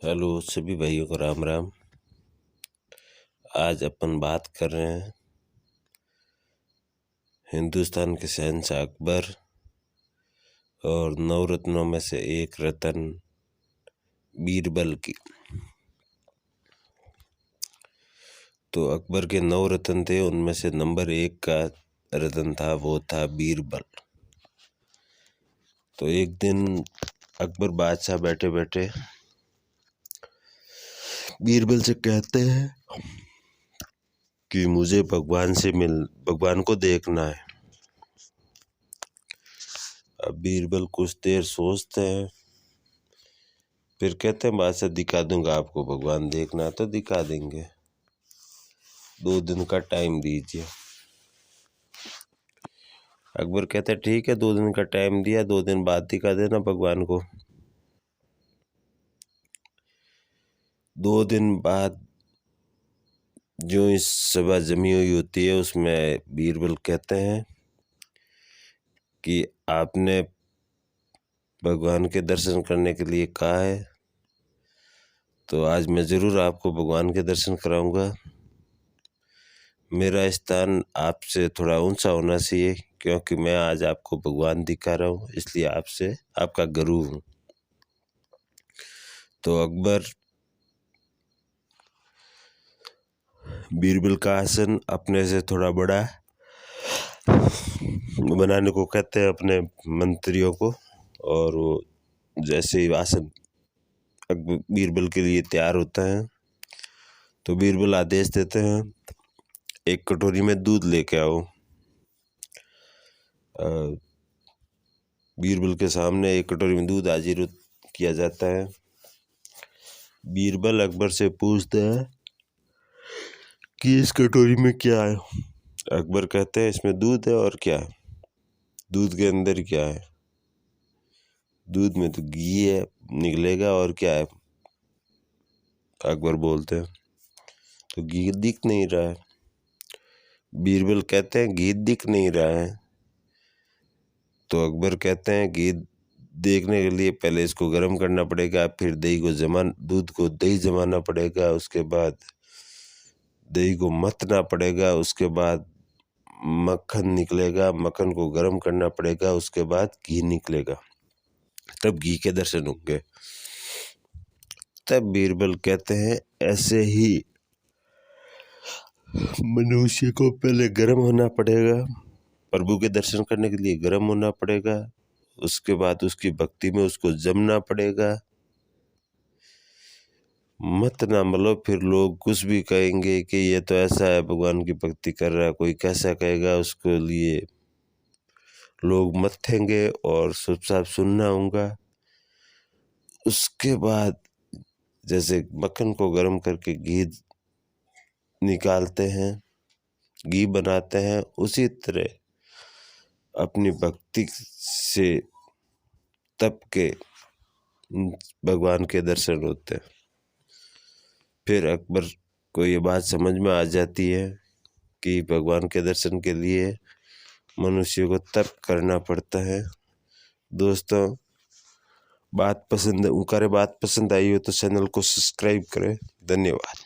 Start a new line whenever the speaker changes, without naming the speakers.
Hello सभी भाइयों को राम राम। आज अपन बात कर रहे हैं हिंदुस्तान के शहंशाह अकबर और नवरत्नों में से एक रत्न बीरबल की। तो अकबर के 9 रत्न थे, उनमें से नंबर 1 का रत्न था, वो था बीरबल। तो एक दिन अकबर बादशाह बैठे बैठे बीरबल से कहते हैं कि मुझे भगवान को देखना है। अब बीरबल कुछ देर सोचते हैं, फिर कहते हैं बादशाह दिखा दूंगा आपको, भगवान देखना है तो दिखा देंगे, 2 दिन का टाइम दीजिए। अकबर कहते हैं ठीक है, 2 दिन का टाइम दिया, 2 दिन बाद दिखा देना भगवान को। 2 दिन बाद जो इस सभा जमी हुई होती है उसमें बीरबल कहते हैं कि आपने भगवान के दर्शन करने के लिए कहा है, तो आज मैं ज़रूर आपको भगवान के दर्शन कराऊंगा। मेरा स्थान आपसे थोड़ा ऊंचा होना चाहिए, क्योंकि मैं आज आपको भगवान दिखा रहा हूँ, इसलिए आपसे आपका गुरु हूँ। तो अकबर बीरबल का आसन अपने से थोड़ा बड़ा बनाने को कहते हैं अपने मंत्रियों को, और वो जैसे ही आसन बीरबल के लिए तैयार होता है तो बीरबल आदेश देते हैं, एक कटोरी में दूध लेके आओ। बीरबल के सामने एक कटोरी में दूध हाजिर किया जाता है। बीरबल अकबर से पूछते हैं कि इस कटोरी में क्या है। अकबर कहते हैं इसमें दूध है, और क्या है, दूध के अंदर क्या है, दूध में तो घी है, निकलेगा, और क्या है। अकबर बोलते हैं तो घी दिख नहीं रहा है। बीरबल कहते हैं घी दिख नहीं रहा है। तो अकबर कहते हैं घी देखने के लिए पहले इसको गर्म करना पड़ेगा, फिर दूध को दही जमाना पड़ेगा, उसके बाद दही को मथना पड़ेगा, उसके बाद मक्खन निकलेगा, मक्खन को गर्म करना पड़ेगा, उसके बाद घी निकलेगा, तब घी के दर्शन होंगे। तब बीरबल कहते हैं ऐसे ही मनुष्य को पहले गर्म होना पड़ेगा, प्रभु के दर्शन करने के लिए गर्म होना पड़ेगा, उसके बाद उसकी भक्ति में उसको जमना पड़ेगा। मत ना मलो, फिर लोग कुछ भी कहेंगे कि ये तो ऐसा है भगवान की भक्ति कर रहा है, कोई कैसा कहेगा, उसके लिए लोग मथेंगे और चुपचाप सुनना होगा। उसके बाद जैसे मक्खन को गर्म करके घी निकालते हैं, घी बनाते हैं, उसी तरह अपनी भक्ति से तप के भगवान के दर्शन होते हैं। फिर अकबर को ये बात समझ में आ जाती है कि भगवान के दर्शन के लिए मनुष्य को तप करना पड़ता है। दोस्तों, बात पसंद आई हो तो चैनल को सब्सक्राइब करें। धन्यवाद।